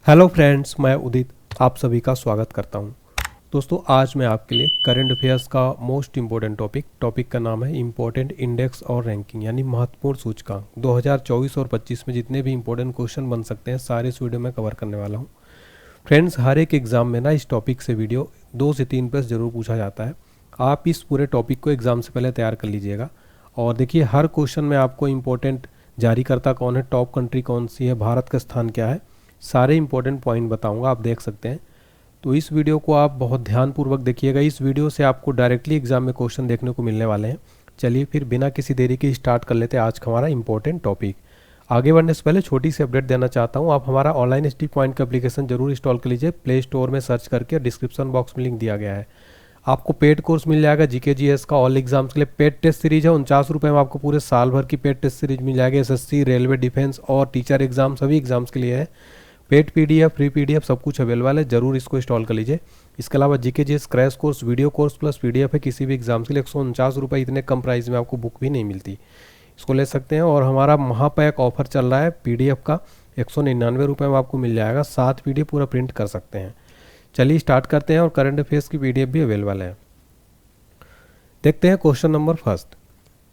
Hello friends, मैं उदित आप सभी का स्वागत करता हूं। दोस्तों, आज मैं आपके लिए करंट अफेयर्स का मोस्ट इम्पोर्टेंट टॉपिक का नाम है इम्पोर्टेंट इंडेक्स और रैंकिंग, यानी महत्वपूर्ण सूचकांक। 2024 और 25 में जितने भी इंपॉर्टेंट क्वेश्चन बन सकते हैं सारे इस वीडियो में कवर करने वाला हूं। फ्रेंड्स, हर एक एग्जाम में ना इस टॉपिक से वीडियो 2 से 3 प्रश्न जरूर पूछा जाता है। आप इस पूरे टॉपिक को एग्जाम से पहले तैयार कर लीजिएगा। और देखिए, हर क्वेश्चन में आपको इम्पोर्टेंट जारीकर्ता कौन है, टॉप कंट्री कौन सी है, भारत का स्थान क्या है, सारे इंपॉर्टेंट पॉइंट बताऊंगा, आप देख सकते हैं। तो इस वीडियो को आप बहुत ध्यानपूर्वक देखिएगा। इस वीडियो से आपको डायरेक्टली एग्जाम में क्वेश्चन देखने को मिलने वाले हैं। चलिए फिर बिना किसी देरी के स्टार्ट कर लेते हैं आज का हमारा इंपॉर्टेंट टॉपिक। आगे बढ़ने से पहले छोटी सी अपडेट देना चाहता हूँ। आप हमारा ऑनलाइन स्टडी पॉइंट का एप्लीकेशन जरूर इंस्टॉल कर लीजिए। प्ले स्टोर में सर्च करके डिस्क्रिप्शन बॉक्स में लिंक दिया गया है। आपको पेड कोर्स मिल जाएगा जीके जीएस का, ऑल एग्जाम्स के लिए पेड टेस्ट सीरीज है। 49 रुपये में आपको पूरे साल भर की पेड टेस्ट सीरीज मिल जाएगी। एसएससी, रेलवे, डिफेंस और टीचर एग्जाम सभी एग्जाम्स के लिए है। पेड पीडीएफ, फ्री पीडीएफ सब कुछ अवेलेबल है, जरूर इसको इंस्टॉल कर लीजिए। इसके अलावा GK GS crash course, video course plus PDF है किसी भी एग्जाम के लिए। 149 रुपये, इतने कम प्राइस में आपको बुक भी नहीं मिलती, इसको ले सकते हैं। और हमारा महापैक ऑफर चल रहा है पीडीएफ का, 199 रुपये में आपको मिल जाएगा। 7 पीडीएफ पूरा प्रिंट कर सकते हैं। चलिए स्टार्ट करते हैं। और करंट अफेयर्स की पीडीएफ भी अवेलेबल है। देखते हैं question number first.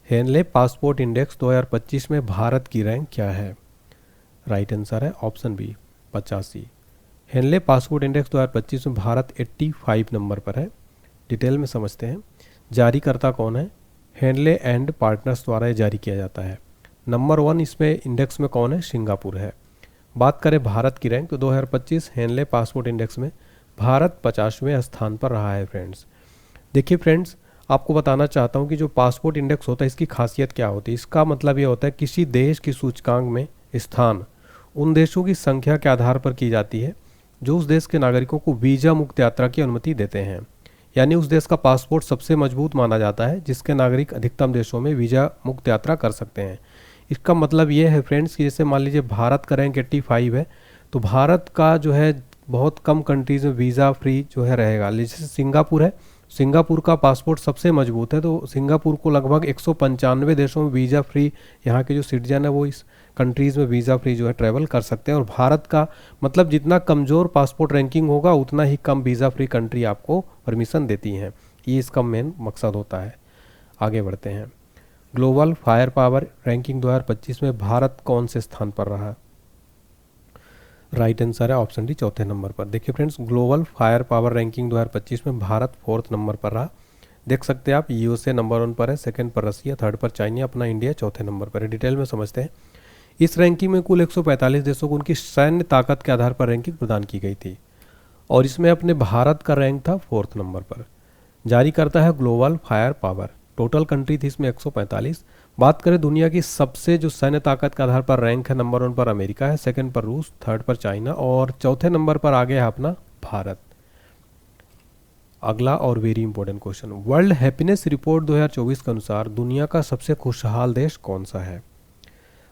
Henley passport index 2025 में भारत की रैंक क्या है? राइट आंसर है option B, 85। Henley passport index 2025 में भारत 85 नंबर पर है। डिटेल में समझते हैं। जारीकर्ता कौन है? हेनले एंड पार्टनर्स द्वारा ये जारी किया जाता है। नंबर 1 इसमें इंडेक्स में कौन है? सिंगापुर है। बात करें भारत की रैंक, तो 2025 हेनले पासपोर्ट इंडेक्स में भारत 50वें स्थान पर रहा है। फ्रेंड्स देखिए, फ्रेंड्स आपको बताना चाहता हूँ कि जो पासपोर्ट इंडेक्स होता है इसकी खासियत क्या होती है। इसका मतलब ये होता है किसी देश की सूचकांक में स्थान उन देशों की संख्या के आधार पर की जाती है जो उस देश के नागरिकों को वीजा मुक्त यात्रा की अनुमति देते हैं। यानी उस देश का पासपोर्ट सबसे मजबूत माना जाता है जिसके नागरिक अधिकतम देशों में वीजा मुक्त यात्रा कर सकते हैं। इसका मतलब ये है फ्रेंड्स कि जैसे मान लीजिए भारत का रैंक 85 है, तो भारत का जो है बहुत कम कंट्रीज में वीज़ा फ्री जो है रहेगा। जैसे सिंगापुर है, सिंगापुर का पासपोर्ट सबसे मजबूत है, तो सिंगापुर को लगभग 195 देशों में वीज़ा फ्री, यहाँ के जो सिटीजन है वो इस कंट्रीज़ में वीज़ा फ्री जो है ट्रैवल कर सकते हैं। और भारत का मतलब जितना कमज़ोर पासपोर्ट रैंकिंग होगा उतना ही कम वीज़ा फ्री कंट्री आपको परमिशन देती हैं। ये इसका मेन मकसद होता है। आगे बढ़ते हैं। ग्लोबल फायर पावर रैंकिंग 2025 में भारत कौन से स्थान पर रहा? राइट आंसर है ऑप्शन डी, 4थे नंबर पर। देखिए friends, global fire power ranking 2025 में भारत 4th नंबर पर रहा। देख सकते हैं आप, यूएसए नंबर 1 पर है, 2nd पर रसिया, 3rd पर चाइना, अपना इंडिया 4थे नंबर पर है। डिटेल में समझते हैं। इस रैंकिंग में कुल 145 देशों को उनकी सैन्य ताकत के आधार पर रैंकिंग प्रदान की गई थी और इसमें अपने भारत का रैंक था 4th नंबर पर। जारी करता है global fire power. Total country थी इसमें 145। बात करें दुनिया की सबसे जो सैन्य ताकत के आधार पर रैंक है, नंबर 1 पर अमेरिका है, 2nd पर रूस, 3rd पर चाइना और 4थे नंबर पर आ गया है अपना भारत। अगला और very important question, world happiness report 2024 के अनुसार दुनिया का सबसे खुशहाल देश कौन सा है?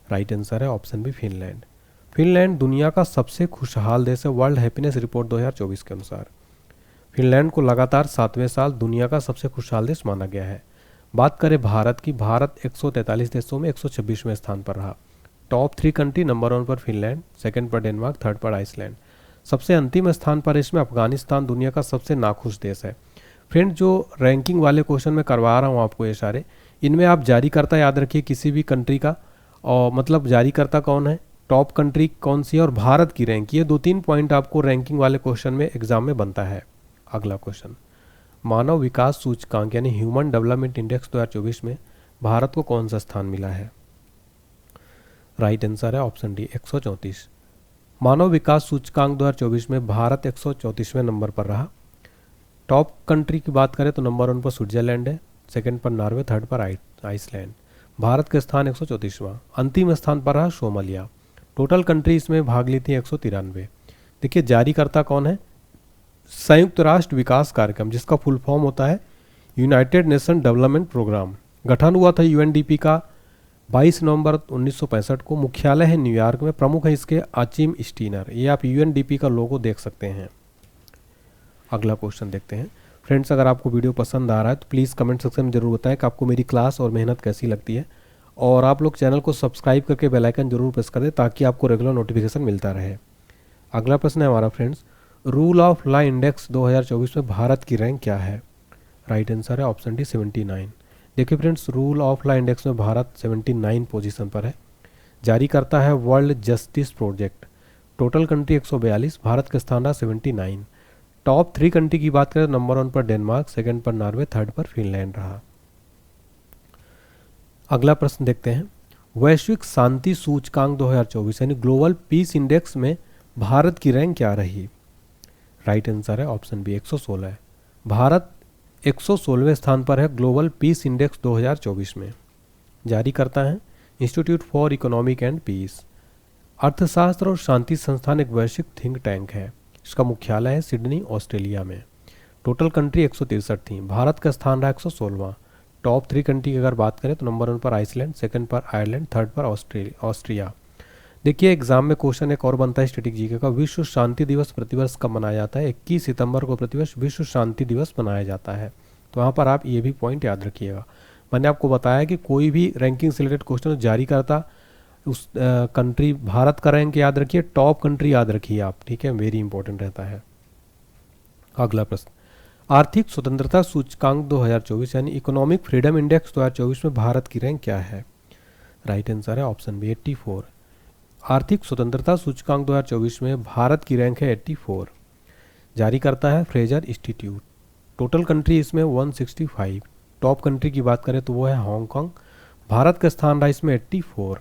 राइट आंसर है ऑप्शन बी, फिनलैंड। फिनलैंड दुनिया का सबसे खुशहाल देश है वर्ल्ड हैप्पीनेस रिपोर्ट 2024 के अनुसार। फिनलैंड को लगातार 7वें साल दुनिया का सबसे खुशहाल देश माना गया है। बात करें भारत की, भारत 143 देशों में 126वें स्थान पर रहा। टॉप 3 कंट्री, नंबर 1 पर फिनलैंड, 2nd पर डेनमार्क, 3rd पर आइसलैंड। सबसे अंतिम स्थान पर इसमें अफगानिस्तान दुनिया का सबसे नाखुश देश है। फ्रेंड, जो रैंकिंग वाले क्वेश्चन मैं करवा रहा हूँ आपको ये सारे, इनमें आप जारीकर्ता याद रखिए किसी भी कंट्री का, और मतलब जारीकर्ता कौन है, टॉप कंट्री कौन सी है और भारत की रैंक। ये 2-3 पॉइंट आपको रैंकिंग वाले क्वेश्चन में एग्जाम में बनता है। अगला क्वेश्चन, मानव विकास सूचकांक यानी ह्यूमन डेवलपमेंट इंडेक्स 2024 में भारत को कौन सा स्थान मिला है? राइट आंसर है ऑप्शन डी, 134। मानव विकास सूचकांक 2024 में भारत 134वें नंबर पर रहा। टॉप कंट्री की बात करें तो नंबर 1 पर स्विट्जरलैंड है, 2nd पर नॉर्वे, 3rd पर आइसलैंड। भारत का स्थान 134वां। अंतिम स्थान पर रहा सोमालिया। टोटल कंट्री इसमें भाग ली थी 193। देखिए, जारीकर्ता कौन है? संयुक्त राष्ट्र विकास कार्यक्रम, जिसका फुल फॉर्म होता है यूनाइटेड नेशन डेवलपमेंट प्रोग्राम। गठन हुआ था यूएनडीपी का 22 नवंबर 1965 को। मुख्यालय है न्यूयॉर्क में। प्रमुख है इसके आचिम स्टीनर। ये आप यूएनडीपी का लोगो देख सकते हैं। अगला क्वेश्चन देखते हैं। फ्रेंड्स, अगर आपको वीडियो पसंद आ रहा है तो प्लीज़ कमेंट सेक्शन में जरूर बताएं कि आपको मेरी क्लास और मेहनत कैसी लगती है। और आप लोग चैनल को सब्सक्राइब करके बेल आइकन जरूर प्रेस कर दें ताकि आपको रेगुलर नोटिफिकेशन मिलता रहे। अगला प्रश्न है हमारा friends, rule of law index 2024 में भारत की रैंक क्या है? राइट आंसर है ऑप्शन डी 79। देखिए friends, rule of law index में भारत 79 पोजीशन पर है। जारी करता है world justice project. Total country 142, Bharat का स्थान रहा 79। टॉप 3 कंट्री की बात करें तो नंबर 1 पर डेनमार्क, सेकंड पर नॉर्वे, थर्ड पर फिनलैंड रहा। अगला प्रश्न देखते हैं, वैश्विक शांति सूचकांक 2024 यानी ग्लोबल पीस इंडेक्स में भारत की रैंक क्या रही? राइट आंसर है ऑप्शन बी 116 है। भारत 116वें स्थान पर है ग्लोबल पीस इंडेक्स 2024 में। जारी करता है Institute for Economic and Peace. अर्थशास्त्र और शांति संस्थान एक वैश्विक थिंक टैंक है। इसका मुख्यालय है सिडनी, ऑस्ट्रेलिया में। टोटल कंट्री 163 थी, भारत का स्थान रहा 116वां। टॉप 3 कंट्री की अगर बात करें तो नंबर 1 पर आइसलैंड, सेकंड पर आयरलैंड, थर्ड पर ऑस्ट्रिया। देखिए एग्जाम में क्वेश्चन एक और बनता है स्टैटिक जीके का, विश्व शांति दिवस प्रतिवर्ष कब मनाया जाता है? 21 सितंबर को प्रतिवर्ष विश्व शांति दिवस मनाया जाता है। तो यहाँ पर आप ये भी पॉइंट याद रखिएगा। मैंने आपको बताया कि कोई भी रैंकिंग से रिलेटेड क्वेश्चन जारी करता उस कंट्री, भारत का रैंक याद रखिए, टॉप कंट्री याद रखिए आप, ठीक है, वेरी इंपॉर्टेंट रहता है। अगला प्रश्न, आर्थिक स्वतंत्रता सूचकांक 2024 यानी इकोनॉमिक फ्रीडम इंडेक्स 2024 में भारत की रैंक क्या है? राइट आंसर है ऑप्शन बी 84। आर्थिक स्वतंत्रता सूचकांक 2024 में भारत की रैंक है 84। जारी करता है फ्रेजर इंस्टीट्यूट। टोटल कंट्री इसमें 165। टॉप कंट्री की बात करें तो वो है हांगकांग, भारत का स्थान रहा इसमें 84।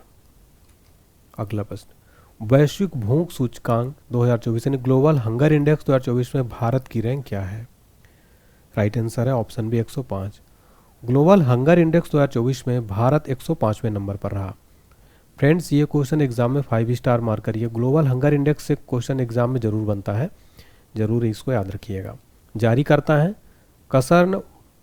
अगला प्रश्न, वैश्विक भूख सूचकांक 2024 यानी ग्लोबल हंगर इंडेक्स 2024 में भारत की रैंक क्या है? राइट आंसर है option B 105। Global hunger index 2024 में भारत 105वें नंबर पर रहा। फ्रेंड्स ये क्वेश्चन एग्जाम में 5 स्टार मार्क करिए, ग्लोबल हंगर इंडेक्स से क्वेश्चन एग्जाम में जरूर बनता है, जरूर इसको याद रखिएगा। जारी करता है कसर्न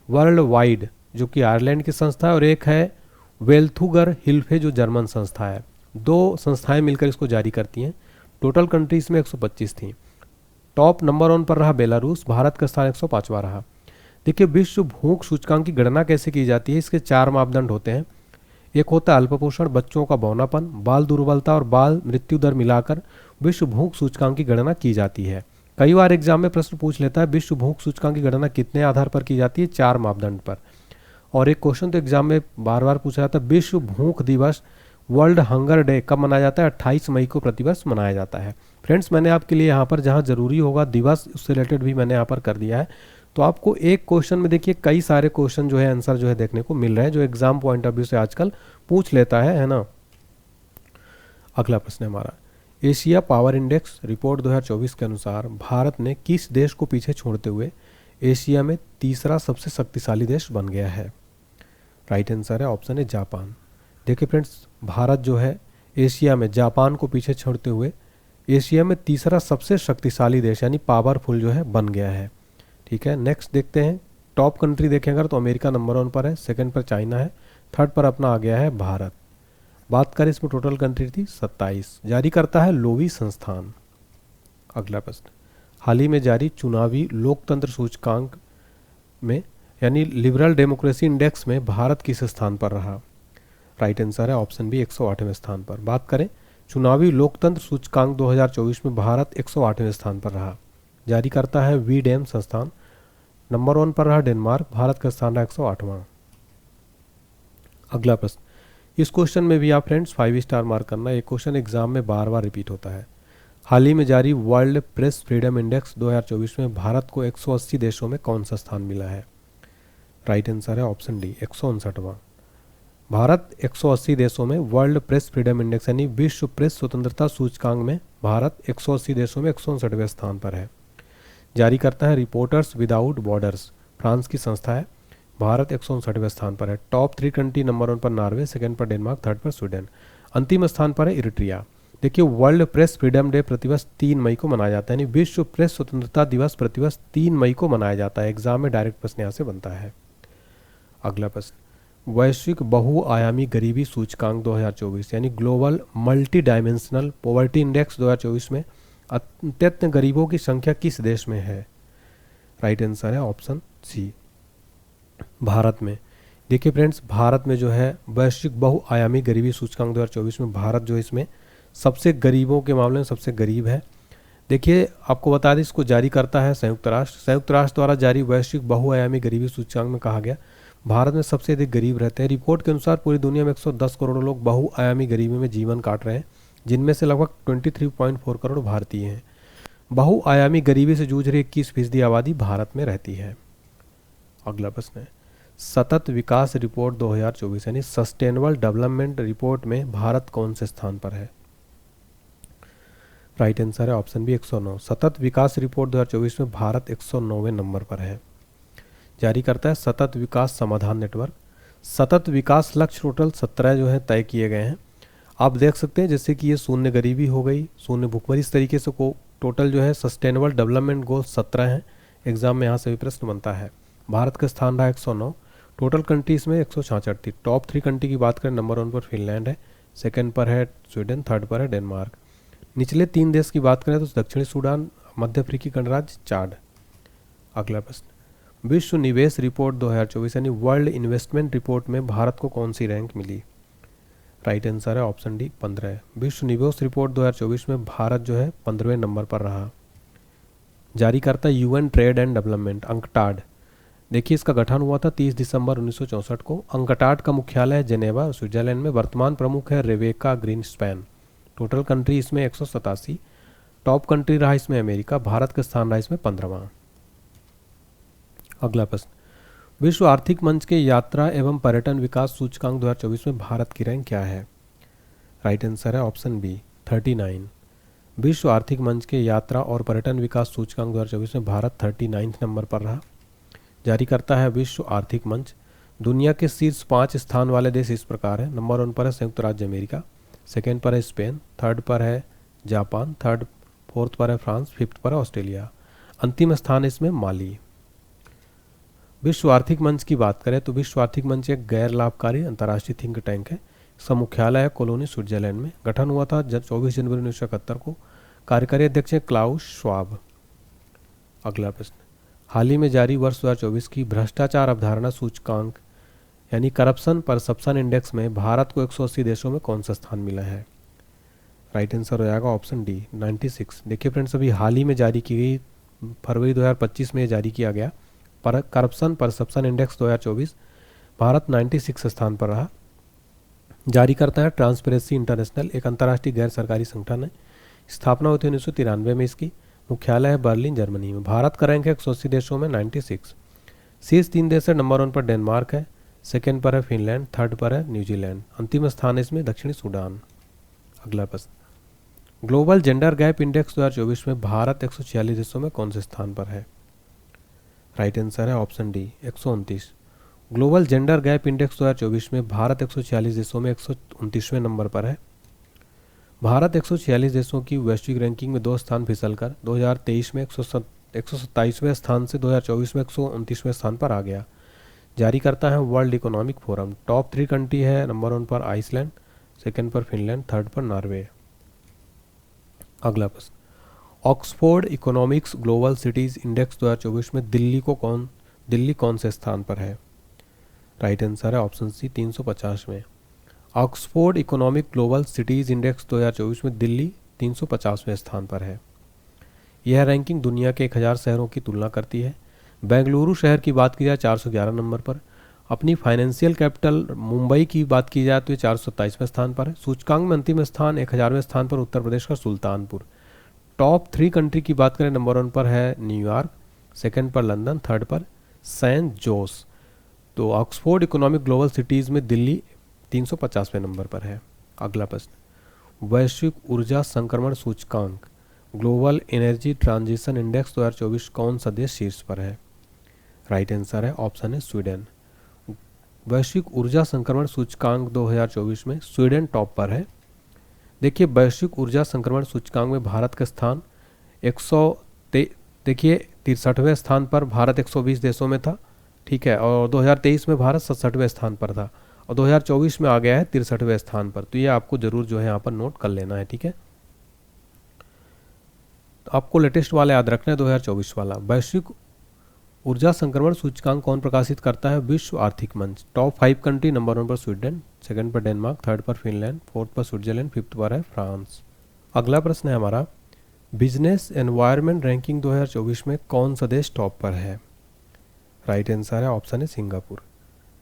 वर्ल्ड वाइड, जो कि आयरलैंड की संस्था है, और एक है वेल्थुगर हिल्फे जो जर्मन संस्था है। 2 संस्थाएं मिलकर इसको जारी करती हैं। टोटल कंट्रीज में 125 थी। टॉप नंबर 1 पर रहा बेलारूस, भारत का स्थान 105वां रहा। देखिए विश्व भूख सूचकांक की गणना कैसे की जाती है, इसके 4 मापदंड होते हैं। एक होता है अल्पपोषण, बच्चों का बौनापन, बाल दुर्बलता और बाल मृत्यु दर मिलाकर विश्व भूख सूचकांक की गणना की जाती है। कई बार एग्जाम में प्रश्न पूछ लेता है विश्व भूख सूचकांक की गणना कितने आधार पर की जाती है? 4 मापदंड पर। और एक क्वेश्चन तो एग्जाम में बार बार पूछा जाता है विश्व भूख दिवस वर्ल्ड हंगर डे कब मनाया जाता है? 28 मई को प्रतिवर्ष मनाया जाता है। फ्रेंड्स मैंने आपके लिए यहाँ पर जहाँ जरूरी होगा दिवस उससे रिलेटेड भी मैंने यहाँ पर कर दिया है। तो आपको एक क्वेश्चन में देखिए कई सारे क्वेश्चन जो है आंसर जो है देखने को मिल रहे हैं, जो एग्जाम पॉइंट ऑफ व्यू से आजकल पूछ लेता है ना। अगला प्रश्न है हमारा, एशिया पावर इंडेक्स रिपोर्ट 2024 के अनुसार भारत ने किस देश को पीछे छोड़ते हुए एशिया में तीसरा सबसे शक्तिशाली देश बन गया है? राइट आंसर है ऑप्शन है जापान। देखिए फ्रेंड्स, भारत जो है एशिया में जापान को पीछे छोड़ते हुए एशिया में तीसरा सबसे शक्तिशाली देश यानी पावरफुल जो है बन गया है। ठीक है, नेक्स्ट देखते हैं। टॉप कंट्री देखें अगर तो अमेरिका नंबर 1 पर है, सेकंड पर चाइना है, थर्ड पर अपना आ गया है भारत। बात करें इसमें टोटल कंट्री थी 27। जारी करता है लोवी संस्थान। अगला प्रश्न, हाल ही में जारी चुनावी लोकतंत्र सूचकांक में यानी लिबरल डेमोक्रेसी इंडेक्स में भारत किस स्थान पर रहा? राइट आंसर है ऑप्शन बी 108वें स्थान पर। बात करें चुनावी लोकतंत्र सूचकांक 2024 में भारत 108वें स्थान पर रहा। जारी करता है वी डैम संस्थान। नंबर 1 पर रहा डेनमार्क, भारत का स्थान रहा 108वां। अगला प्रश्न, इस क्वेश्चन में भी आप फ्रेंड्स 5 स्टार मार्क करना। एक क्वेश्चन एग्जाम में बार बार रिपीट होता है। हाल ही में जारी वर्ल्ड प्रेस फ्रीडम इंडेक्स 2024 में भारत को 180 देशों में कौन सा स्थान मिला है? राइट आंसर है ऑप्शन डी 159वां। भारत 180 देशों में वर्ल्ड प्रेस फ्रीडम इंडेक्स यानी विश्व प्रेस स्वतंत्रता सूचकांक में भारत 180 देशों में 159वें स्थान पर है। जारी करता है रिपोर्टर्स विदाउट बॉर्डर्स, फ्रांस की संस्था है। भारत 159वें स्थान पर है। टॉप 3 कंट्री नंबर 1 पर नॉर्वे, सेकंड पर डेनमार्क, थर्ड पर स्वीडन, अंतिम स्थान पर है इरिट्रिया। देखिए वर्ल्ड प्रेस फ्रीडम डे प्रतिवर्ष 3 मई को मनाया जाता है यानी विश्व प्रेस स्वतंत्रता दिवस प्रतिवर्ष 3 मई को मनाया जाता है। एग्जाम में डायरेक्ट प्रश्न यहाँ से बनता है। अगला प्रश्न, वैश्विक बहुआयामी गरीबी सूचकांक 2024 यानी global multi dimensional poverty index 2024 में अत्यंत गरीबों की संख्या किस देश में है? राइट आंसर है ऑप्शन सी भारत में। देखिए फ्रेंड्स, भारत में जो है वैश्विक बहुआयामी गरीबी सूचकांक 2024 में भारत जो इसमें सबसे गरीबों के मामले में सबसे गरीब है। देखिए आपको बता दें, इसको जारी करता है संयुक्त राष्ट्र। संयुक्त राष्ट्र द्वारा जारी वैश्विक बहुआयामी गरीबी सूचकांक में कहा गया भारत में सबसे अधिक गरीब रहते हैं। रिपोर्ट के अनुसार पूरी दुनिया में 110 करोड़ लोग बहुआयामी गरीबी में जीवन काट रहे हैं, जिनमें से लगभग 23.4 करोड़ भारतीय हैं। बहुआयामी गरीबी से जूझ रही 21% आबादी भारत में रहती है। अगला प्रश्न है, सतत विकास रिपोर्ट 2024 यानी सस्टेनेबल डेवलपमेंट रिपोर्ट में भारत कौन से स्थान पर है? राइट आंसर है ऑप्शन बी 109। सतत विकास रिपोर्ट 2024 में भारत 109वें नंबर पर है। जारी करता है सतत विकास समाधान नेटवर्क। सतत विकास लक्ष्य टोटल 17 जो है तय किए गए हैं। आप देख सकते हैं जैसे कि ये शून्य गरीबी हो गई, शून्य भूखमरी, इस तरीके से को टोटल जो है सस्टेनेबल डेवलपमेंट गोल 17 हैं। एग्जाम में यहाँ से भी प्रश्न बनता है। भारत का स्थान रहा 109। टोटल कंट्रीज में 166 थी। टॉप 3 कंट्री की बात करें, नंबर 1 पर फिनलैंड है, सेकंड पर है स्वीडन, थर्ड पर है डेनमार्क। निचले 3 देश की बात करें तो दक्षिणी सूडान, मध्य अफ्रीकी गणराज्य, चाड। अगला प्रश्न, विश्व निवेश रिपोर्ट 2024 यानी वर्ल्ड इन्वेस्टमेंट रिपोर्ट में भारत को कौन सी रैंक मिली? राइट आंसर है ऑप्शन डी 15 है। विश्व निवेश रिपोर्ट 2024 में भारत जो है 15वें नंबर पर रहा। जारी करता है UN trade and development UNCTAD. देखिए इसका गठन हुआ था 30 दिसंबर 1964 को। अंकटाड का मुख्यालय है जेनेवा, स्विट्जरलैंड में। वर्तमान प्रमुख है रेबेका ग्रीनस्पैन। टोटल कंट्री इसमें 187। टॉप कंट्री रहा इसमें अमेरिका। भारत का स्थान रहा इसमें 15वां। अगला प्रश्न, विश्व आर्थिक मंच के यात्रा एवं पर्यटन विकास सूचकांक 2024 में भारत की रैंक क्या है? राइट आंसर है ऑप्शन बी 39। विश्व आर्थिक मंच के यात्रा और पर्यटन विकास सूचकांक 2024 में भारत 39 नंबर पर रहा। जारी करता है विश्व आर्थिक मंच। दुनिया के शीर्ष 5 स्थान वाले देश इस प्रकार है। नंबर 1 पर है संयुक्त राज्य अमेरिका, सेकेंड पर है स्पेन, थर्ड पर है जापान, फोर्थ पर है फ्रांस, फिफ्थ पर है ऑस्ट्रेलिया। अंतिम स्थान इसमें माली। विश्व आर्थिक मंच की बात करें तो विश्व आर्थिक मंच एक गैर लाभकारी अंतर्राष्ट्रीय थिंक टैंक है। इसका मुख्यालय है कोलोनी, स्विट्जरलैंड में। गठन हुआ था 24 जनवरी 1971 को। कार्यकारी अध्यक्ष है क्लाउस श्वाब। अगला प्रश्न, हाल ही में जारी वर्ष 2024 की भ्रष्टाचार अवधारणा सूचकांक यानी करप्शन परसेप्शन इंडेक्स में भारत को 180 देशों में कौन सा स्थान मिला है? राइट आंसर हो जाएगा ऑप्शन डी 96। देखिए फ्रेंड्स, अभी हाल ही में जारी की गई, फरवरी 2025 में जारी किया गया करप्शन परसेप्शन इंडेक्स 2024। भारत 96 स्थान पर रहा। जारी करता है ट्रांसपेरेंसी इंटरनेशनल, एक अंतर्राष्ट्रीय गैर सरकारी संगठन है। स्थापना हुई थी 1993 में इसकी। मुख्यालय है बर्लिन, जर्मनी में। भारत का रैंक है 180 देशों में 96। शीर्ष 3 देश है, नंबर 1 पर डेनमार्क है, सेकेंड पर है फिनलैंड, थर्ड पर है न्यूजीलैंड। अंतिम स्थान है इसमें दक्षिणी सूडान। अगला प्रश्न, ग्लोबल जेंडर गैप इंडेक्स 2024 में भारत 146 देशों में कौन से स्थान पर है? राइट आंसर है option D 129। Global gender gap index 2024 में भारत 146 देशों में 129वें नंबर पर है। भारत 146 देशों की वैश्विक रैंकिंग में 2 स्थान फिसलकर 2023 में 127वें स्थान से 2024 में 129वें स्थान पर आ गया। जारी करता है world economic forum. Top 3 country है, नंबर 1 पर आइसलैंड, सेकंड पर फिनलैंड, थर्ड पर नॉर्वे। अगला प्रश्न, Oxford economics global cities index 2024 में दिल्ली कौन से स्थान पर है? राइट आंसर है ऑप्शन सी 350 में। Oxford economic global cities index 2024 में दिल्ली 350वें स्थान पर है। यह रैंकिंग दुनिया के 1000 शहरों की तुलना करती है। बेंगलुरु शहर की बात की जाए 411 नंबर पर। अपनी फाइनेंशियल कैपिटल मुंबई की बात की जाए तो ये 427वें स्थान पर है। सूचकांक में अंतिम स्थान 1000वें स्थान पर उत्तर प्रदेश का सुल्तानपुर। टॉप 3 कंट्री की बात करें, नंबर 1 पर है न्यूयॉर्क, सेकंड पर लंदन, थर्ड पर सेंट जोस। तो ऑक्सफोर्ड इकोनॉमिक ग्लोबल सिटीज़ में दिल्ली 350वें नंबर पर है। अगला प्रश्न, वैश्विक ऊर्जा संक्रमण सूचकांक ग्लोबल एनर्जी ट्रांजिशन इंडेक्स 2024 कौन सा देश शीर्ष पर है? राइट आंसर है ऑप्शन है स्वीडन। वैश्विक ऊर्जा संक्रमण सूचकांक 2024 में स्वीडन टॉप पर है। देखिए वैश्विक ऊर्जा संक्रमण सूचकांक में भारत का स्थान 63वें स्थान पर भारत 120 देशों में था, ठीक है। और 2023 में भारत 67वें स्थान पर था और 2024 में आ गया है 63वें स्थान पर। तो ये आपको जरूर जो है यहाँ पर नोट कर लेना है, ठीक है। तो आपको लेटेस्ट वाला याद रखना है 2024 वाला। वैश्विक ऊर्जा संक्रमण सूचकांक कौन प्रकाशित करता है? विश्व आर्थिक मंच। टॉप 5 कंट्री, नंबर 1 पर स्वीडन, सेकंड पर डेनमार्क, थर्ड पर फिनलैंड, फोर्थ पर स्विट्जरलैंड, फिफ्थ पर है फ्रांस। अगला प्रश्न है हमारा, बिजनेस एनवायरनमेंट रैंकिंग 2024 में कौन सा देश टॉप पर है? राइट आंसर है ऑप्शन है सिंगापुर।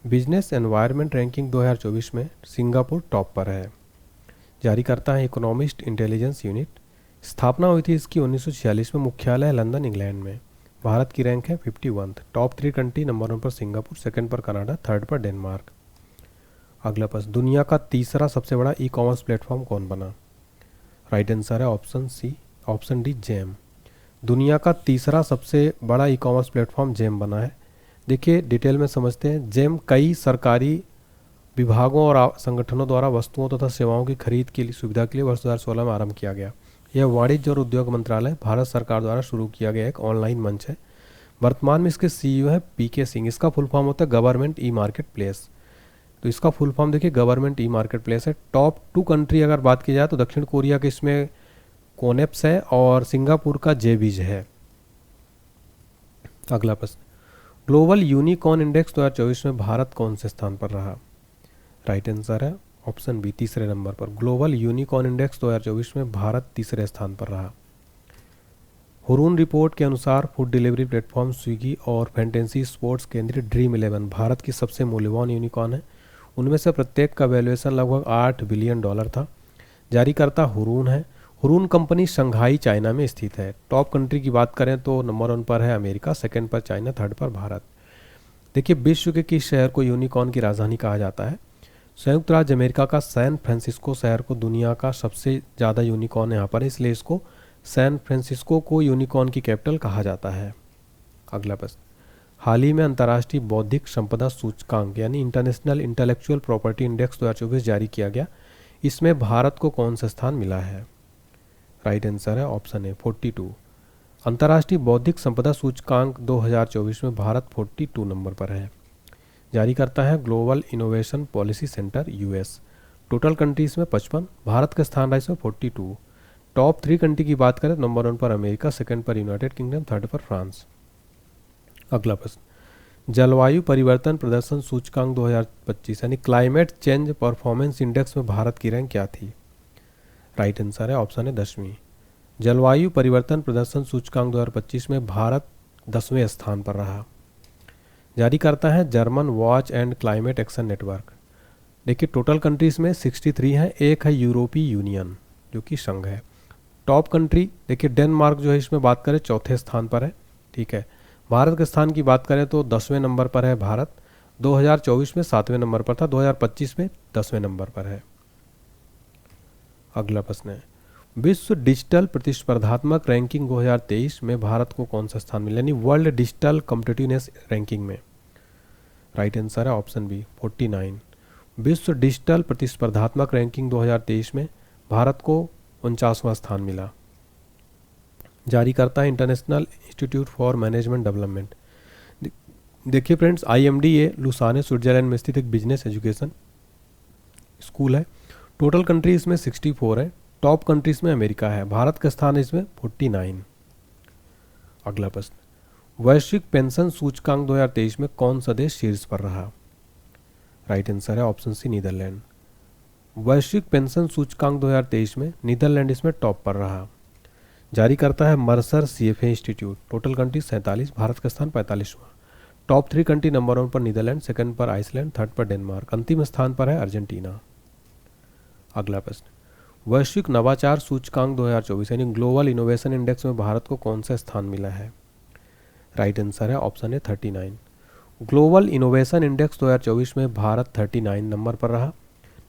बिजनेस एनवायरनमेंट रैंकिंग 2024 में सिंगापुर टॉप पर है। जारी करता है इकोनॉमिस्ट इंटेलिजेंस यूनिट। स्थापना हुई थी इसकी 1946 में, मुख्यालय है लंदन इंग्लैंड में। भारत की रैंक है 51। टॉप 3 कंट्री, नंबर 1 पर सिंगापुर, सेकंड पर कनाडा, थर्ड पर डेनमार्क। अगला प्रश्न, दुनिया का तीसरा सबसे बड़ा ई कॉमर्स प्लेटफॉर्म कौन बना? राइट आंसर है ऑप्शन डी जेम। दुनिया का तीसरा सबसे बड़ा ई कॉमर्स प्लेटफॉर्म जेम बना है। देखिए डिटेल में समझते हैं। जेम कई सरकारी विभागों और संगठनों द्वारा वस्तुओं तथा सेवाओं की खरीद की सुविधा के लिए वर्ष 2016 में आरंभ किया गया। यह वाणिज्य और उद्योग मंत्रालय, भारत सरकार द्वारा शुरू किया गया एक ऑनलाइन मंच है। वर्तमान में इसके सीईओ है पीके सिंह। इसका फुल फॉर्म होता है गवर्नमेंट ई मार्केट प्लेस। तो इसका फुल फॉर्म देखिए गवर्नमेंट ई मार्केट प्लेस है। टॉप 2 कंट्री अगर बात की जाए तो दक्षिण कोरिया के इसमें कोनेप्स है और सिंगापुर का जेबीज है। अगला प्रश्न, ग्लोबल यूनिकॉर्न इंडेक्स 2024 में भारत कौन से स्थान पर रहा? राइट आंसर है ऑप्शन बी, तीसरे नंबर पर। ग्लोबल यूनिकॉर्न इंडेक्स 2024 में भारत तीसरे स्थान पर रहा। हुरून रिपोर्ट के अनुसार फूड डिलीवरी प्लेटफॉर्म स्विगी और फैंटेसी स्पोर्ट्स केंद्रित ड्रीम 11 भारत की सबसे मूल्यवान यूनिकॉर्न है। उनमें से प्रत्येक का वैल्यूएशन लगभग $8 बिलियन था। जारीकर्ता हुरून है। हुरून कंपनी शंघाई चाइना में स्थित है। टॉप कंट्री की बात करें तो नंबर 1 पर है अमेरिका, सेकंड पर चाइना, थर्ड पर भारत। देखिए विश्व के किस शहर को यूनिकॉर्न की राजधानी कहा जाता है? संयुक्त राज्य अमेरिका का सैन फ्रांसिस्को शहर को दुनिया का सबसे ज़्यादा यूनिकॉर्न यहाँ पर है, इसलिए इसको सैन फ्रांसिस्को को यूनिकॉर्न की कैपिटल कहा जाता है। अगला प्रश्न, हाल ही में अंतर्राष्ट्रीय बौद्धिक संपदा सूचकांक यानी इंटरनेशनल इंटेलेक्चुअल प्रॉपर्टी इंडेक्स 2024 जारी किया गया। इसमें भारत को कौन सा स्थान मिला है? राइट आंसर है ऑप्शन ए 42। अंतर्राष्ट्रीय बौद्धिक संपदा सूचकांक 2024 में भारत 42 नंबर पर है। जारी करता है global innovation policy centre US. Total countries में 55, भारत का स्थान रहा इसमें 42। टॉप 3 कंट्री की बात करें, नंबर 1 पर अमेरिका, सेकंड पर यूनाइटेड किंगडम, थर्ड पर फ्रांस। अगला प्रश्न, जलवायु परिवर्तन प्रदर्शन सूचकांक 2025 यानी क्लाइमेट चेंज परफॉर्मेंस इंडेक्स में भारत की रैंक क्या थी? राइट आंसर है ऑप्शन है 10वीं। जलवायु परिवर्तन प्रदर्शन सूचकांक 2025 में भारत 10वें स्थान पर रहा। जारी करता है German watch and climate action network. देखिए टोटल कंट्रीज में 63 हैं, एक है यूरोपीय यूनियन जो कि संघ है। टॉप कंट्री देखिए डेनमार्क जो है इसमें बात करें चौथे स्थान पर है। ठीक है, भारत के स्थान की बात करें तो 10वें नंबर पर है भारत। 2024 में 7वें नंबर पर था, 2025 में 10वें नंबर पर है। अगला प्रश्न है, विश्व डिजिटल प्रतिस्पर्धात्मक रैंकिंग 2023 में भारत को कौन सा स्थान मिला यानी वर्ल्ड डिजिटल कॉम्पिटिटिवनेस रैंकिंग में? राइट आंसर है ऑप्शन बी 49। विश्व डिजिटल प्रतिस्पर्धात्मक रैंकिंग 2023 में भारत को 49वां स्थान मिला। जारी करता है international institute for management development. देखिए फ्रेंड्स, IMD ये लुसाने स्विट्जरलैंड में स्थित एक बिजनेस एजुकेशन स्कूल है। टोटल कंट्री इसमें 64 है। टॉप कंट्रीज में अमेरिका है, भारत का स्थान है इसमें 49। अगला प्रश्न, वैश्विक पेंशन सूचकांक 2023 में कौन सा देश शीर्ष पर रहा? राइट आंसर है ऑप्शन सी नीदरलैंड। वैश्विक पेंशन सूचकांक 2023 में नीदरलैंड इसमें टॉप पर रहा। जारी करता है Mercer CFA institute. Total country 47, Bharat का स्थान 45वां। टॉप 3 कंट्री, नंबर 1 पर नीदरलैंड, सेकंड पर आइसलैंड, थर्ड पर डेनमार्क, अंतिम स्थान पर है अर्जेंटीना। अगला प्रश्न, वैश्विक नवाचार सूचकांक 2024 यानी ग्लोबल इनोवेशन इंडेक्स में भारत को कौन सा स्थान मिला है? राइट आंसर है option A 39। Global innovation index 2024 में भारत 39 नंबर पर रहा।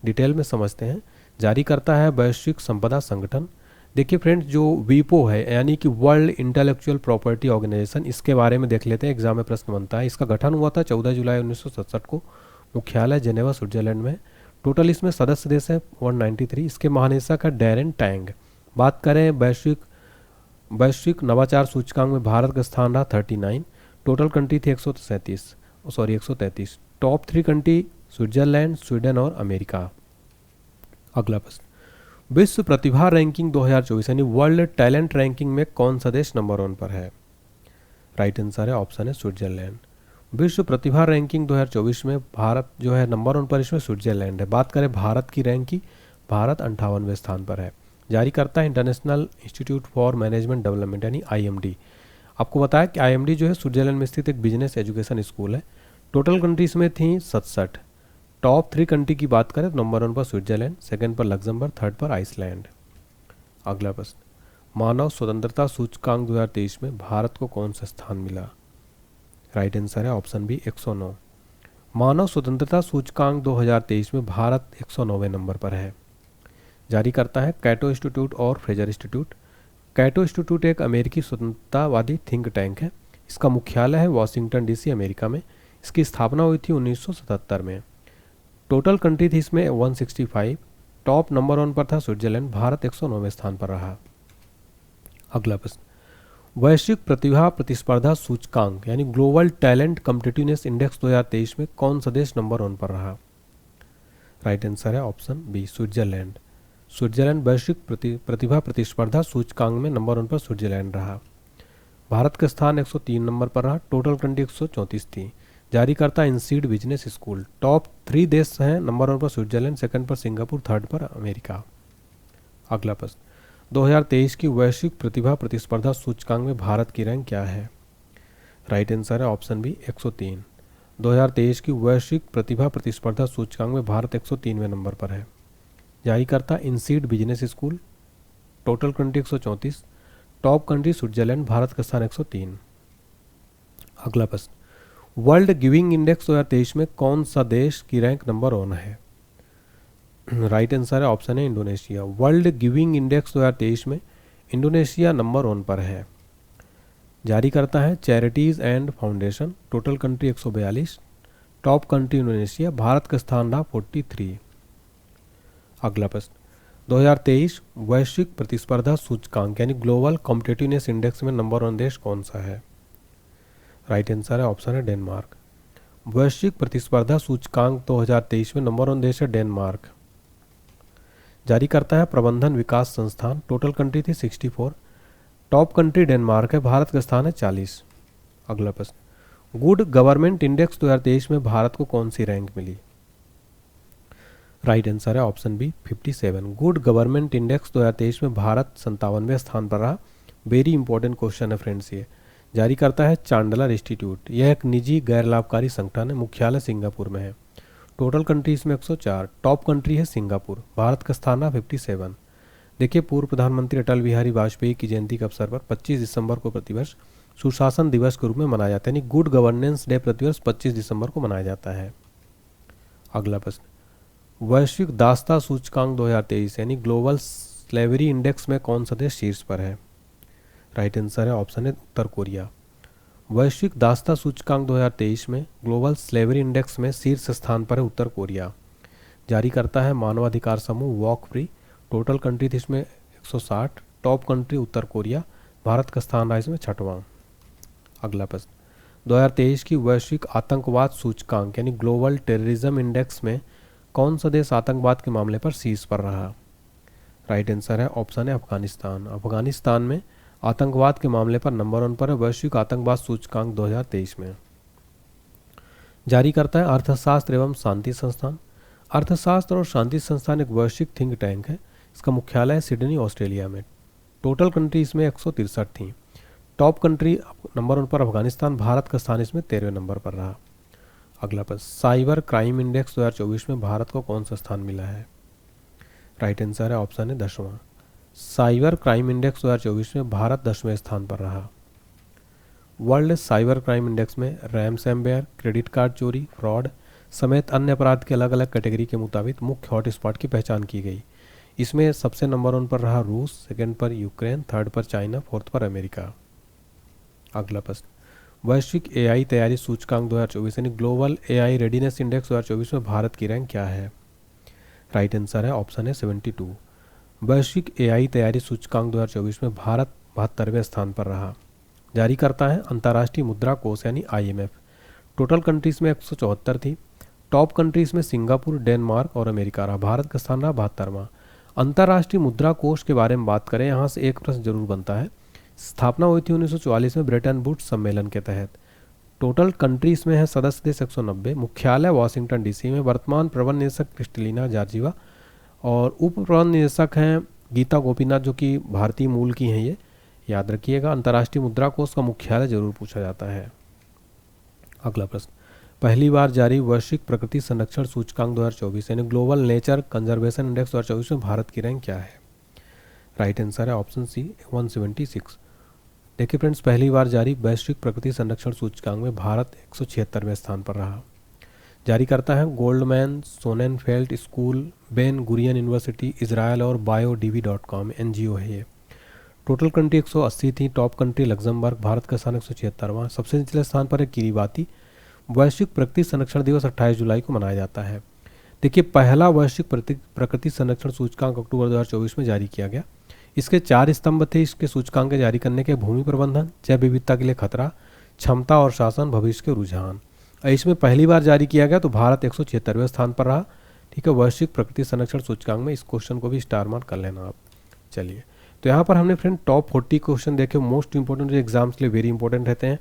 डिटेल में समझते हैं। जारी करता है वैश्विक संपदा संगठन। देखिए फ्रेंड्स, जो वीपो है यानी कि वर्ल्ड इंटेलेक्चुअल प्रॉपर्टी ऑर्गेनाइजेशन, इसके बारे में देख लेते हैं, एग्जाम में प्रश्न बनता है। इसका गठन हुआ था 14 जुलाई 1967 को। मुख्यालय जेनेवा स्विट्जरलैंड में। टोटल इसमें सदस्य देश है 193। इसके महानिदेशक है डैरेन टैंग। बात करें वैश्विक नवाचार सूचकांक में भारत का स्थान रहा 39। टोटल कंट्री थी 133। टॉप 3 कंट्री स्विट्जरलैंड, स्वीडन और अमेरिका। अगला प्रश्न, विश्व प्रतिभा रैंकिंग 2024 यानी वर्ल्ड टैलेंट रैंकिंग में कौन सा देश नंबर 1 पर है? राइट आंसर है ऑप्शन है स्विट्जरलैंड। विश्व प्रतिभा रैंकिंग 2024 में भारत जो है नंबर 1 पर, इसमें स्विट्जरलैंड है। बात करें भारत की रैंक की, भारत 58वें स्थान पर है। जारी करता है international institute for management development यानी IMD। आपको बताया कि IMD जो है स्विट्जरलैंड में स्थित एक बिजनेस एजुकेशन स्कूल है। टोटल कंट्रीज में थी 67। टॉप 3 कंट्री की बात करें तो नंबर 1 पर स्विट्जरलैंड, सेकंड पर लग्जमबर्ग, थर्ड पर आइसलैंड। अगला प्रश्न, मानव स्वतंत्रता सूचकांक 2023 में भारत को कौन सा स्थान मिला? राइट आंसर है ऑप्शन बी 109। मानव स्वतंत्रता सूचकांक 2023 में भारत 109वें नंबर पर है। जारी करता है कैटो इंस्टीट्यूट और फ्रेजर इंस्टीट्यूट। कैटो इंस्टीट्यूट एक अमेरिकी स्वतंत्रतावादी थिंक टैंक है। इसका मुख्यालय है वाशिंगटन DC अमेरिका में। इसकी स्थापना हुई थी 1977 में। टोटल कंट्री थी इसमें 165। टॉप नंबर 1 पर था स्विट्जरलैंड। भारत 109वें स्थान पर रहा। अगला प्रश्न, वैश्विक प्रतिभा प्रतिस्पर्धा सूचकांक यानी ग्लोबल टैलेंट कॉम्पिटिटिवनेस इंडेक्स 2023 में कौन सा देश नंबर 1 पर रहा? राइट आंसर है ऑप्शन बी स्विट्जरलैंड। स्विट्जरलैंड वैश्विक प्रतिभा प्रतिस्पर्धा सूचकांक में नंबर 1 पर स्विट्जरलैंड रहा। भारत का स्थान 103 नंबर पर रहा। टोटल कंट्री 134 थी। जारी करता इंसीड बिजनेस स्कूल। टॉप 3 देश हैं नंबर 1 पर स्विट्जरलैंड, सेकंड पर सिंगापुर, थर्ड पर अमेरिका। अगला प्रश्न, 2023 की वैश्विक प्रतिभा प्रतिस्पर्धा सूचकांक में भारत की रैंक क्या है? राइट आंसर है ऑप्शन बी 103। 2023 की वैश्विक प्रतिभा प्रतिस्पर्धा सूचकांक में भारत 103वें नंबर पर है। जारी करता INSEAD business school. Total country 134। Top country Switzerland, Bharat का स्थान 103। अगला प्रश्न, वर्ल्ड गिविंग इंडेक्स 2023 में कौन सा देश की रैंक नंबर 1 है? राइट आंसर है ऑप्शन है इंडोनेशिया। वर्ल्ड गिविंग इंडेक्स 2023 में इंडोनेशिया नंबर 1 पर है। जारी करता है charities and foundation. Total country 142। Top country Indonesia, Bharat का स्थान रहा 43। अगला प्रश्न, 2023 वैश्विक प्रतिस्पर्धा सूचकांक यानी ग्लोबल कॉम्पिटिटिवनेस इंडेक्स में नंबर 1 देश कौन सा है? राइट आंसर है ऑप्शन है डेनमार्क। वैश्विक प्रतिस्पर्धा सूचकांक 2023 में नंबर 1 देश है डेनमार्क। जारी करता है प्रबंधन विकास संस्थान। टोटल कंट्री थी 64। टॉप कंट्री डेनमार्क है, भारत का स्थान है 40। अगला प्रश्न, गुड गवर्नमेंट इंडेक्स 2023 में भारत को कौन सी रैंक मिली? राइट आंसर है option B 57। Good government index 2023 में भारत 57वें स्थान पर रहा। वेरी इंपॉर्टेंट क्वेश्चन है फ्रेंड्स ये। जारी करता है चांडलर इंस्टीट्यूट। यह एक निजी गैर लाभकारी संगठन है। मुख्यालय सिंगापुर में है। टोटल कंट्री इसमें 104। टॉप कंट्री है सिंगापुर। भारत का स्थान 57। देखिए, पूर्व प्रधानमंत्री अटल बिहारी वाजपेयी की जयंती के अवसर पर 25 दिसंबर को प्रतिवर्ष सुशासन दिवस के रूप में मनाया जाता है, यानी गुड गवर्नेंस डे प्रतिवर्ष 25 दिसंबर को मनाया जाता है। अगला प्रश्न, वैश्विक दासता सूचकांक 2023 यानी ग्लोबल स्लेवरी इंडेक्स में कौन सा देश शीर्ष पर है? राइट आंसर है ऑप्शन है उत्तर कोरिया। वैश्विक दासता सूचकांक 2023 में ग्लोबल स्लेवरी इंडेक्स में शीर्ष स्थान पर है उत्तर कोरिया। जारी करता है मानवाधिकार समूह वॉक फ्री। टोटल कंट्री थी इसमें 160। टॉप कंट्री उत्तर कोरिया, भारत का स्थान रहा इसमें 6वां। अगला प्रश्न, 2023 की वैश्विक आतंकवाद सूचकांक यानी ग्लोबल टेररिज्म इंडेक्स में कौन सा देश आतंकवाद के मामले पर शीर्ष पर रहा? राइट आंसर है ऑप्शन है अफगानिस्तान। अफगानिस्तान में आतंकवाद के मामले पर नंबर 1 पर है वैश्विक आतंकवाद सूचकांक 2023 में। जारी करता है अर्थशास्त्र एवं शांति संस्थान। अर्थशास्त्र और शांति संस्थान एक वैश्विक थिंक टैंक है। इसका मुख्यालय है सिडनी, ऑस्ट्रेलिया में। टोटल कंट्री इसमें 163 थी। टॉप कंट्री नंबर 1 पर अफगानिस्तान, भारत का स्थान इसमें 13वें नंबर पर रहा। अगला प्रश्न, साइबर क्राइम इंडेक्स 2024 में भारत को कौन सा स्थान मिला है? राइट आंसर है ऑप्शन है 10वां। साइबर क्राइम इंडेक्स 2024 में भारत 10वें स्थान पर रहा। वर्ल्ड साइबर क्राइम इंडेक्स में रैमसैमवेयर, क्रेडिट कार्ड चोरी, फ्रॉड समेत अन्य अपराध के अलग अलग कैटेगरी के मुताबिक मुख्य हॉटस्पॉट की पहचान की गई। इसमें सबसे नंबर 1 पर रहा रूस, सेकंड पर यूक्रेन, थर्ड पर चाइना, फोर्थ पर अमेरिका। अगला प्रश्न, वैश्विक AI तैयारी सूचकांक 2024 यानी ग्लोबल AI रेडीनेस इंडेक्स 2024 में भारत की रैंक क्या है? राइट आंसर है ऑप्शन है 72। वैश्विक AI तैयारी सूचकांक 2024 में भारत 72वें स्थान पर रहा। जारी करता है अंतर्राष्ट्रीय मुद्रा कोष यानी IMF। टोटल कंट्रीज में 174 थी। टॉप कंट्रीज में सिंगापुर, डेनमार्क और अमेरिका रहा। भारत का स्थान रहा 72वां। अंतर्राष्ट्रीय मुद्रा कोष के बारे में बात करें, यहाँ से एक प्रश्न जरूर बनता है। स्थापना हुई थी 1944 में ब्रेटन वुड्स सम्मेलन के तहत। टोटल कंट्रीज में है सदस्य देश 190। मुख्यालय वाशिंगटन DC में। वर्तमान प्रबंध निदेशक क्रिस्टलिना जॉर्जिवा और उप प्रबंध निदेशक हैं गीता गोपीनाथ जो कि भारतीय मूल की हैं, ये याद रखिएगा। अंतर्राष्ट्रीय मुद्रा कोष का मुख्यालय जरूर पूछा जाता है। अगला प्रश्न, पहली बार जारी वैश्विक प्रकृति संरक्षण सूचकांक 2024 यानी ग्लोबल नेचर कंजर्वेशन इंडेक्स 2024 में भारत की रैंक क्या है? राइट आंसर है ऑप्शन सी 176। देखिए फ्रेंड्स, पहली बार जारी वैश्विक प्रकृति संरक्षण सूचकांक में भारत 176वें स्थान पर रहा। जारी करता है Goldman Sonnenfeld school, Ben Gurion university, Israel और biodb.com NGO है ये। टोटल कंट्री 180 थी। टॉप कंट्री लग्जमबर्ग, भारत का स्थान 176वां। सबसे निचले स्थान पर है किरीबाती। वैश्विक प्रकृति संरक्षण दिवस 28 जुलाई को मनाया जाता है। देखिए, पहला वैश्विक प्रकृति संरक्षण सूचकांक अक्टूबर 2024 में जारी किया गया। इसके 4 स्तंभ थे इसके सूचकांक जारी करने के: भूमि प्रबंधन, जैव विविधता के लिए खतरा, क्षमता और शासन, भविष्य के रुझान। इसमें पहली बार जारी किया गया तो भारत 176वें स्थान पर रहा। ठीक है, वैश्विक प्रकृति संरक्षण सूचकांक में इस क्वेश्चन को भी स्टार मार्क कर लेना आप। चलिए, तो यहाँ पर हमने फ्रेंड टॉप 40 क्वेश्चन देखे, मोस्ट इंपॉर्टेंट जो एग्जाम्स के लिए वेरी इंपॉर्टेंट रहते हैं।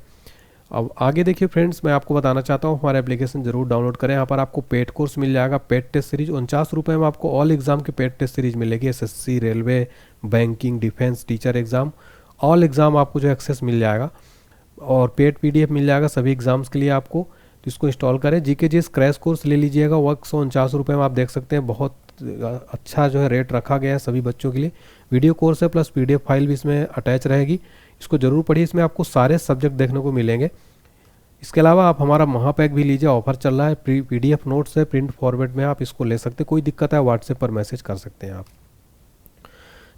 अब आगे देखिए फ्रेंड्स, मैं आपको बताना चाहता हूँ हमारा एप्लीकेशन जरूर डाउनलोड करें। यहाँ पर आपको पेड कोर्स मिल जाएगा, पेड टेस्ट सीरीज 49 रुपये में आपको ऑल एग्जाम की पेड टेस्ट सीरीज मिलेगी। SSC, railway, banking, defence, teacher exam, all exam आपको जो एक्सेस मिल जाएगा और पेड PDF मिल जाएगा सभी एग्जाम्स के लिए आपको। तो इसको इंस्टॉल करें। GK GS क्रैश कोर्स ले लीजिएगा, वो 149 रुपये में आप देख सकते हैं। बहुत अच्छा जो है रेट रखा गया है सभी बच्चों के लिए। वीडियो कोर्स है प्लस PDF फाइल भी इसमें अटैच रहेगी, इसको जरूर पढ़िए। इसमें आपको सारे सब्जेक्ट देखने को मिलेंगे। इसके अलावा आप हमारा महापैक भी लीजिए, ऑफर चल रहा है। PDF नोट्स है, प्रिंट फॉर्मेट में आप इसको ले सकते हैं। कोई दिक्कत है व्हाट्सएप पर मैसेज कर सकते हैं आप।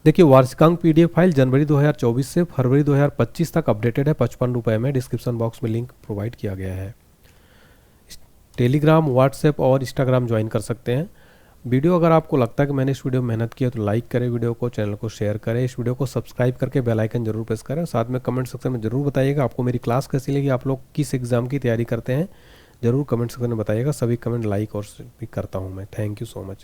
देखिए, वार्षिकांक PDF फाइल जनवरी 2024 से फरवरी 2025 तक अपडेटेड है, 55 रुपये में। डिस्क्रिप्शन बॉक्स में लिंक प्रोवाइड किया गया है। टेलीग्राम, व्हाट्सएप और इंस्टाग्राम ज्वाइन कर सकते हैं। वीडियो अगर आपको लगता है कि मैंने इस वीडियो में मेहनत की है तो लाइक करें वीडियो को, चैनल को शेयर करें, इस वीडियो को सब्सक्राइब करके बेल आइकन जरूर प्रेस करें। साथ में कमेंट सेक्शन में जरूर बताइएगा आपको मेरी क्लास कैसी लगी, आप लोग किस एग्जाम की तैयारी करते हैं, जरूर कमेंट सेक्शन में बताइएगा। सभी कमेंट लाइक और भी करता हूँ मैं। Thank you so much.